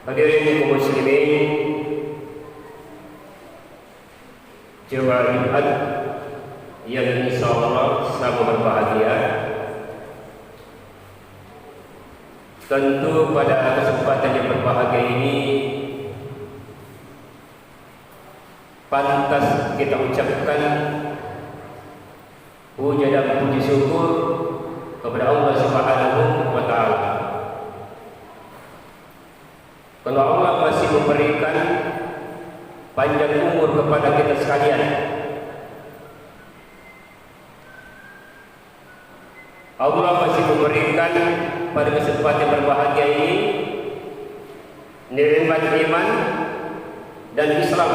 Hadirin kaum muslimin, jemaah Jumat yang insyaallah sama berbahagia. Tentu pada kesempatan yang berbahagia ini pantas kita ucapkan puja dan puji syukur kepada Allah Subhanahu wa taala. Kalau Allah masih memberikan panjang umur kepada kita sekalian, Allah masih memberikan pada kesempatan berbahagia ini nikmat iman dan Islam,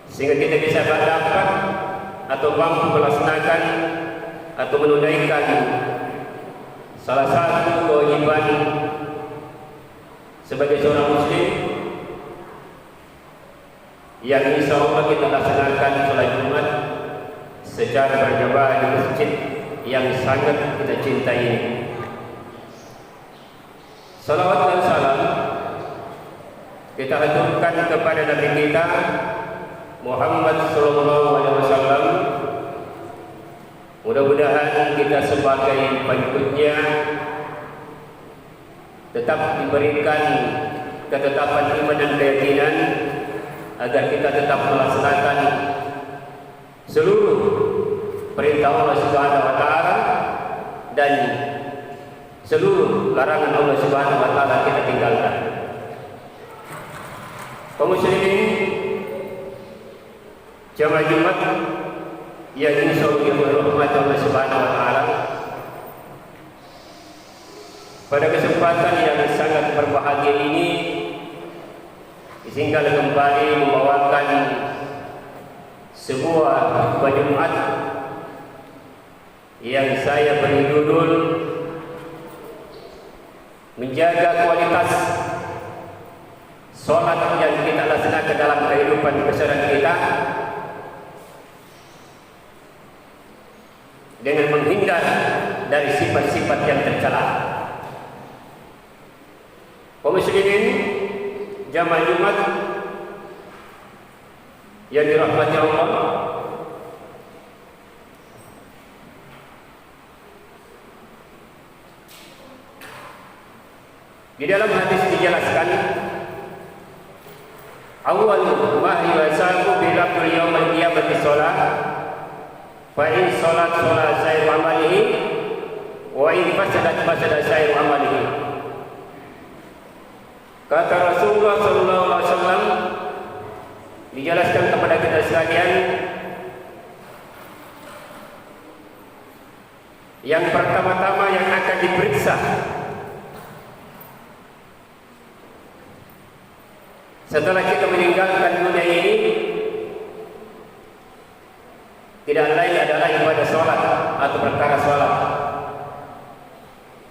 sehingga kita bisa dapat atau mampu melaksanakan atau menunaikan salah satu kewajiban sebagai seorang muslim yang insya Allah kita laksanakan sholat Jumat secara berjamaah di masjid yang sangat kita cintai ini. Salawat dan salam kita haturkan kepada Nabi kita Muhammad SAW. Mudah-mudahan kita sebagai pengikutnya tetap diberikan ketetapan iman dan keyakinan agar kita tetap melaksanakan seluruh perintah Allah Subhanahu wa taala dan seluruh larangan Allah Subhanahu wa taala kita tinggalkan. Kaum muslimin jamaah Jumat yang insyaallah dirahmati Allah Subhanahu wa taala, pada kesempatan yang sangat berbahagia ini izinkan kembali membawakan sebuah khutbah Jumat yang saya beri judul menjaga kualitas sholat yang kita laksanakan dalam kehidupan keseharian kita dengan menghindar dari sifat-sifat yang tercela. Kaum muslimin jamaah Jumat yang dirahmati Allah, di dalam hadis dijelaskan awal ma yusabu bila yaumil qiyamati shalah fa in salat sair amalihi wa in fasadat sair amalihi. Kata Rasulullah SAW dijelaskan kepada kita sekalian, yang pertama-tama yang akan diperiksa setelah kita meninggalkan dunia ini tidak lain adalah ibadah sholat atau perkara sholat.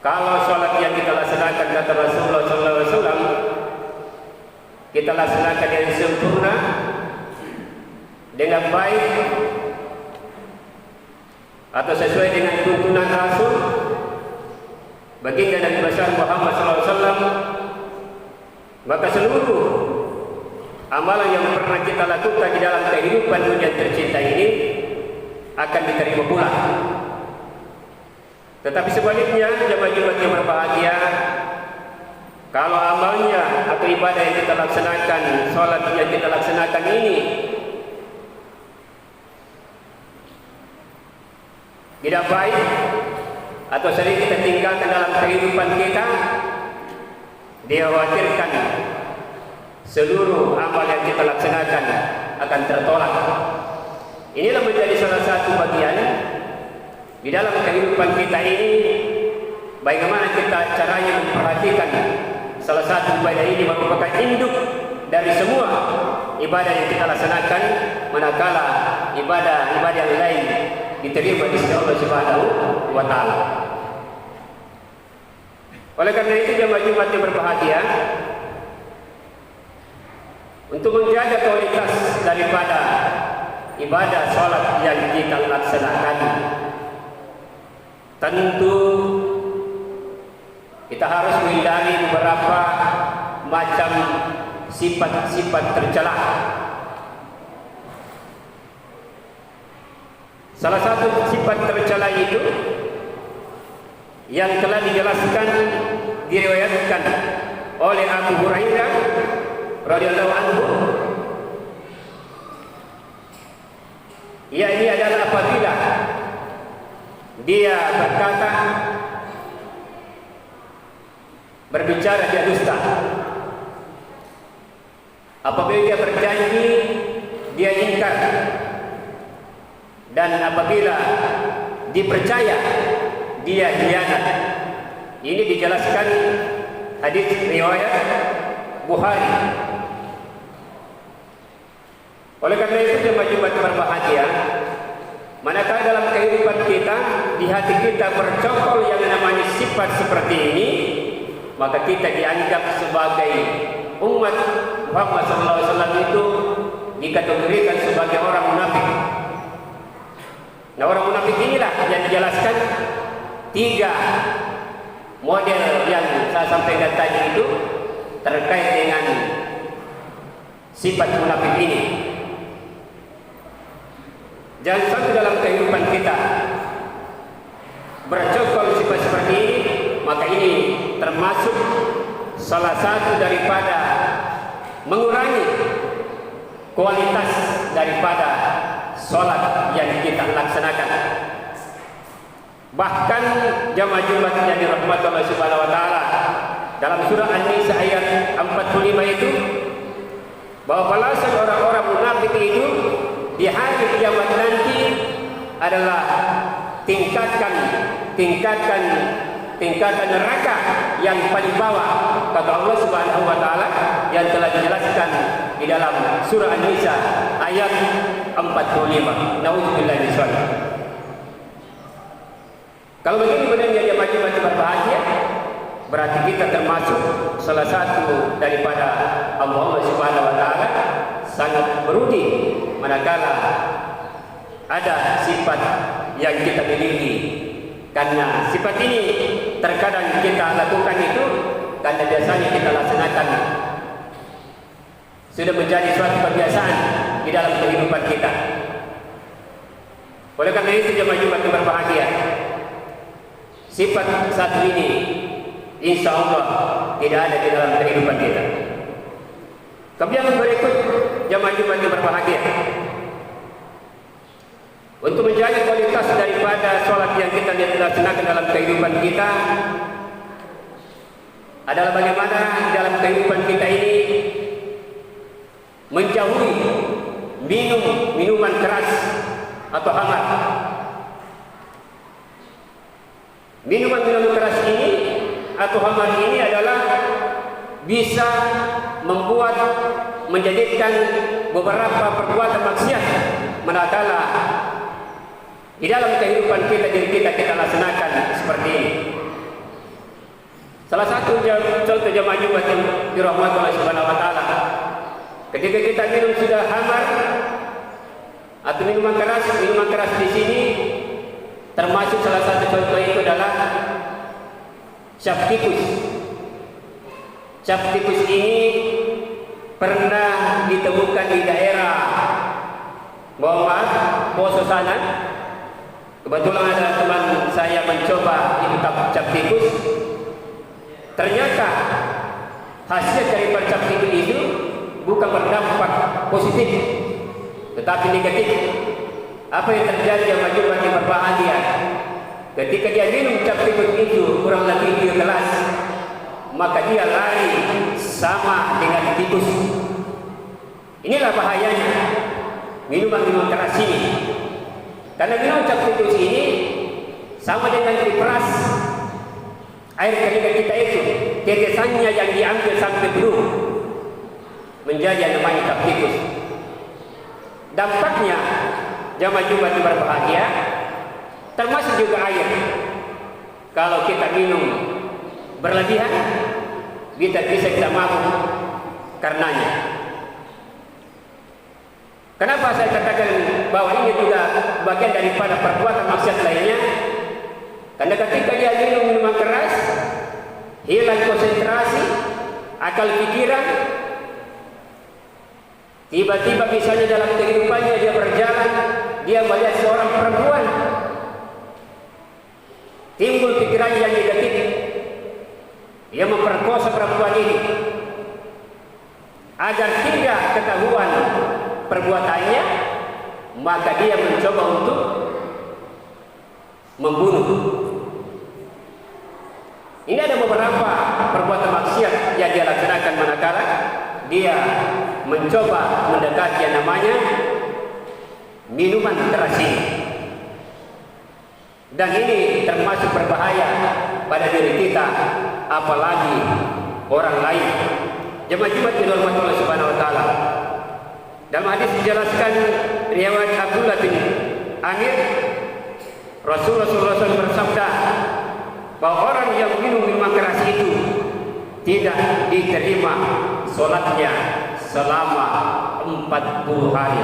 Kalau sholat yang kita laksanakan kata Rasulullah SAW kita laksanakan yang sempurna dengan baik atau sesuai dengan tuntunan Rasul baginda Nabi besar Muhammad SAW, maka seluruh amalan yang pernah kita lakukan di dalam kehidupan dunia tercinta ini akan diterima pula. Tetapi sebaliknya, jemaah Jumat yang berbahagia, kalau amalnya atau ibadah yang kita laksanakan, sholat yang kita laksanakan ini tidak baik atau sering kita tinggalkan dalam kehidupan kita, dikhawatirkan seluruh amal yang kita laksanakan akan tertolak. Inilah menjadi salah satu bagian di dalam kehidupan kita ini, bagaimana kita caranya memperhatikan salah satu ibadah ini merupakan induk dari semua ibadah yang kita laksanakan, manakala ibadah yang lain diterima di sisi Allah Subhanahu wa taala. Oleh karena itu, jemaah Jumat yang berbahagia, untuk menjaga kualitas daripada ibadah sholat yang kita laksanakan, tentu kita harus menghindari beberapa macam sifat-sifat tercela. Salah satu sifat tercela itu yang telah dijelaskan, diriwayatkan oleh Abu Hurairah radhiyallahu anhu, yakni adalah apabila dia berbicara dia dusta, apabila dia berjanji dia ingkar, dan apabila dipercaya dia khianat. Ini dijelaskan hadis riwayat Bukhari. Oleh karena itu, jemaah Jumat berbahagia, manakala dalam kehidupan kita, di hati kita bercokol yang namanya sifat seperti ini, maka kita dianggap sebagai umat Muhammad SAW itu dikategorikan sebagai orang munafik. Nah, orang munafik inilah yang dijelaskan 3 model yang saya sampaikan tadi itu terkait dengan sifat munafik ini. Jangan sampai dalam kehidupan kita bercokol sifat seperti ini, maka ini termasuk salah satu daripada mengurangi kualitas daripada sholat yang kita laksanakan. Bahkan jamaah Jumat yang dirahmati Allah Subhanahu wa taala, dalam surah An-Nisa ayat 45 itu, bahwa balasan orang-orang munafik itu di hari kiamat nanti adalah tingkatan neraka yang paling bawah, kata Allah Subhanahu wa taala yang telah dijelaskan di dalam surah An-Nisa ayat 45. Nauzubillahi min dzalik. Kalau begini benarnya dia macam-macam berbahagia, berarti kita termasuk salah satu daripada Allah Subhanahu wa taala sangat berudi manakala ada sifat yang kita miliki. Karena sifat ini terkadang kita lakukan itu karena biasanya kita laksanakan sudah menjadi suatu kebiasaan di dalam kehidupan kita. Oleh karena itu, jemaah Jumat yang berbahagia, sifat satu ini insya Allah tidak ada di dalam kehidupan kita. Kemudian berikut, jemaah Jumat yang berbahagia, untuk menjaga kualitas daripada sholat yang kita laksanakan dalam kehidupan kita adalah bagaimana di dalam kehidupan kita ini menjauhi minuman keras atau khamar. Minuman keras ini atau khamar ini adalah bisa membuat menjadikan beberapa perbuatan maksiat manakala di dalam kehidupan kita, diri kita laksanakan seperti ini. Salah satu contoh jemaah Jumat yang dirahmati Allah Subhanahu wa taala, ketika kita minum sudah khamar atau minuman keras di sini, termasuk salah satu contoh itu adalah syaf tikus. cap tikus ini pernah ditemukan di daerah Poso sana. Kebetulan ada teman saya mencoba itu cap tikus. Ternyata hasil dari cap tikus itu bukan berdampak positif, tetapi negatif. Apa yang terjadi sama jemaah yang berbahagia? Ketika dia minum cap tikus itu kurang lebih 3 gelas, maka dia lari sama dengan tikus. Inilah bahayanya minuman keras ini. Karena minum cap tikus ini sama dengan diperas air keringat kita itu, tetesannya yang diambil sampai belum menjadi namanya cap tikus. Dampaknya jamaah Jumat yang berbahagia termasuk juga air. Kalau kita minum berlebihan, kita mabuk karenanya. Kenapa saya katakan bahwa ini juga bagian daripada perbuatan maksiat lainnya? Karena ketika dia minum minuman keras, hilang konsentrasi, akal pikiran. Tiba-tiba misalnya dalam kehidupannya dia berjalan, dia melihat seorang perempuan, timbul pikiran yang negatif. Dia memperkosa perempuan ini agar tidak ketahuan perbuatannya, maka dia mencoba untuk membunuh. Ini ada beberapa perbuatan maksiat yang dia laksanakan manakala dia mencoba mendekati yang namanya minuman keras ini. Dan ini termasuk berbahaya pada diri kita, apalagi orang lain. Jemaah Jumat yang dirahmati Allah Subhanahu wa taala. Dalam hadis dijelaskan riwayat Abdullah bin Amir, Rasulullah SAW bersabda bahwa orang yang minum minuman keras itu tidak diterima solatnya selama 40 hari.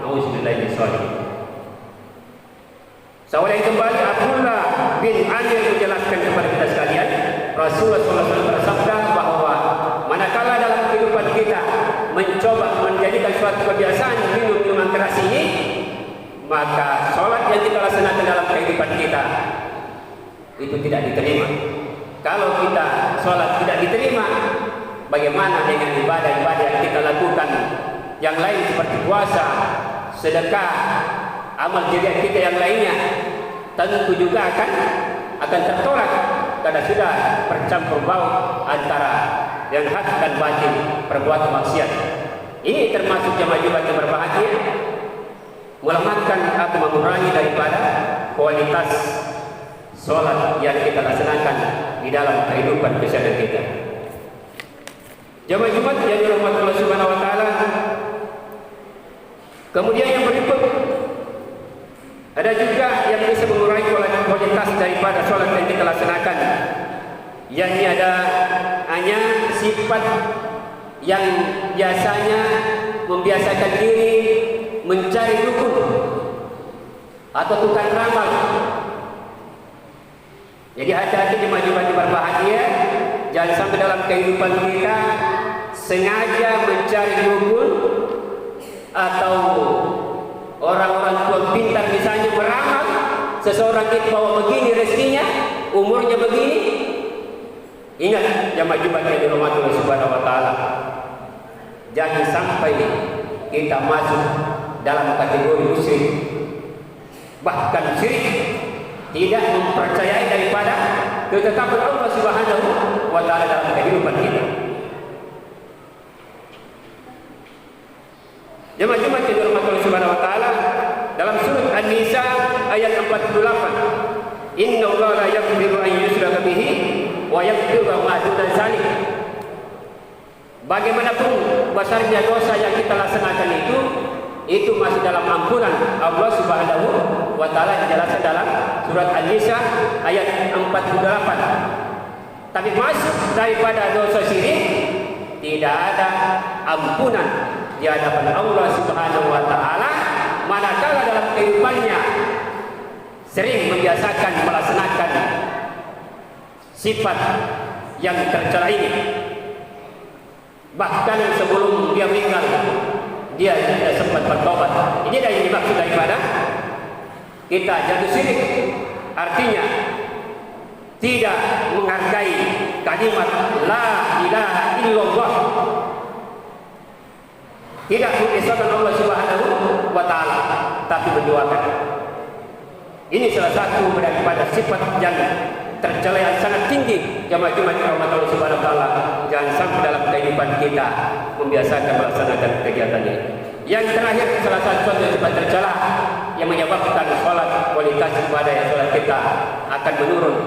Nauzubillahi min dzalik. Seorang kembali Abdullah bin Amir menjelaskan kepada kita sekalian, Rasulullah SAW bersabda bahwa manakala dalam kehidupan kita mencoba menjadikan suatu kebiasaan minum minuman keras ini, maka sholat yang kita laksanakan dalam kehidupan kita itu tidak diterima. Kalau kita sholat tidak diterima, bagaimana dengan ibadah-ibadah yang kita lakukan yang lain seperti puasa, sedekah, amal jariah kita yang lainnya? Tentu juga akan tertolak karena sudah bercampur bau antara yang hak dan batin, perbuatan maksiat. Ini termasuk jamaah Jumat yang berbahagia, melemahkan atau mengurangi daripada kualitas sholat yang kita laksanakan di dalam kehidupan keseharian kita. Jamaah Jumat yang dirahmati Allah Subhanahu wa taala. Kemudian yang berikut, ada juga yang bisa mengurangi kualitas daripada sholat yang kita laksanakan. Yang ini ada hanya sifat yang biasanya membiasakan diri mencari dukun atau tukang ramal. Jadi hati-hati jemaah Jumat yang berbahagia, jangan sampai dalam kehidupan kita sengaja mencari dukun atau orang-orang tua pintar misalnya meramal seseorang itu bahwa begini rezekinya, umurnya begini. Ingat jamaah Jumat yang dirahmati Allah Subhanahu wa taala, jangan sampai kita masuk dalam kategori musyrik, bahkan syirik, tidak mempercayai daripada ketetapan Allah Subhanahu wa taala dalam kehidupan kita. Jemaah Jumat yang dirahmati Allah Subhanahu wa taala, dalam surat An-Nisa ayat 48, Inna Allah la yaghfiru an yushraka bihi wa yaghfiru ma duna dzalik. Bagaimanapun besarnya dosa yang kita laksanakan itu masih dalam ampunan Allah Subhanahu wa taala, dijelaskan dalam surat An-Nisa ayat 48. Tapi masuk daripada dosa syirik tidak ada ampunan di hadapan Allah Subhanahu wa taala manakala dalam kehidupannya sering membiasakan melaksanakan sifat yang tercela ini. Bahkan sebelum dia meninggal, dia tidak sempat bertobat. Ini adalah yang dimaksud daripada kita jatuh syirik. Artinya tidak menghargai kalimat la ilaha illallah, tidak mengesahkan Allah Subhanahu wa taala, tapi mendoakan. Ini salah satu daripada sifat yang tercela yang sangat tinggi jamaah-jamaah rahmat Allah Subhanahu wa taala. Jangan sampai dalam kehidupan kita membiasakan melaksanakan kegiatan ini. Yang terakhir, salah satu yang sifat tercela yang menyebabkan salat, kualitas ibadah yang salat kita akan menurun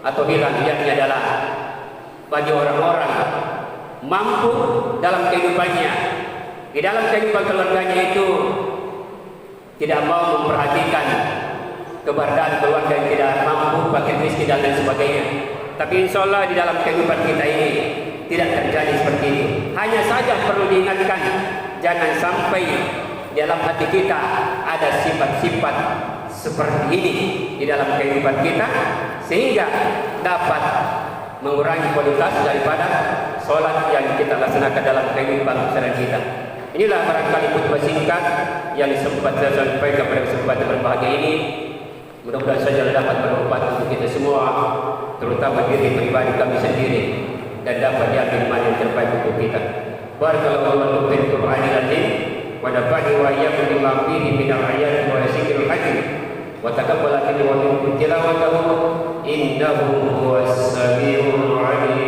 atau hilang, yakni adalah bagi orang-orang mampu dalam kehidupannya, di dalam kehidupan keluarganya itu tidak mau memperhatikan keberadaan keluarga yang tidak mampu, fakir miskin dan lain sebagainya. Tapi insya Allah di dalam kehidupan kita ini tidak terjadi seperti itu. Hanya saja perlu diingatkan, jangan sampai dalam hati kita ada sifat-sifat seperti ini di dalam kehidupan kita, sehingga dapat mengurangi kualitas daripada sholat yang kita laksanakan dalam kehidupan keseharian kita. Inilah barangkali khutbah singkat yang sempat saya sampaikan pada kesempatan berbahagia ini. Mudah-mudahan saja dapat bermanfaat untuk kita semua, terutama diri pribadi kami sendiri, dan dapat diambil mana yang terbaik untuk kita. Barakallahu fil Qur'anil azim wa nafa'ani wa iyyakum bima fihi minal ayati wa dzikril hakim wa taqabbal minni wa minkum tilawatahu innahu huwas samiul alim.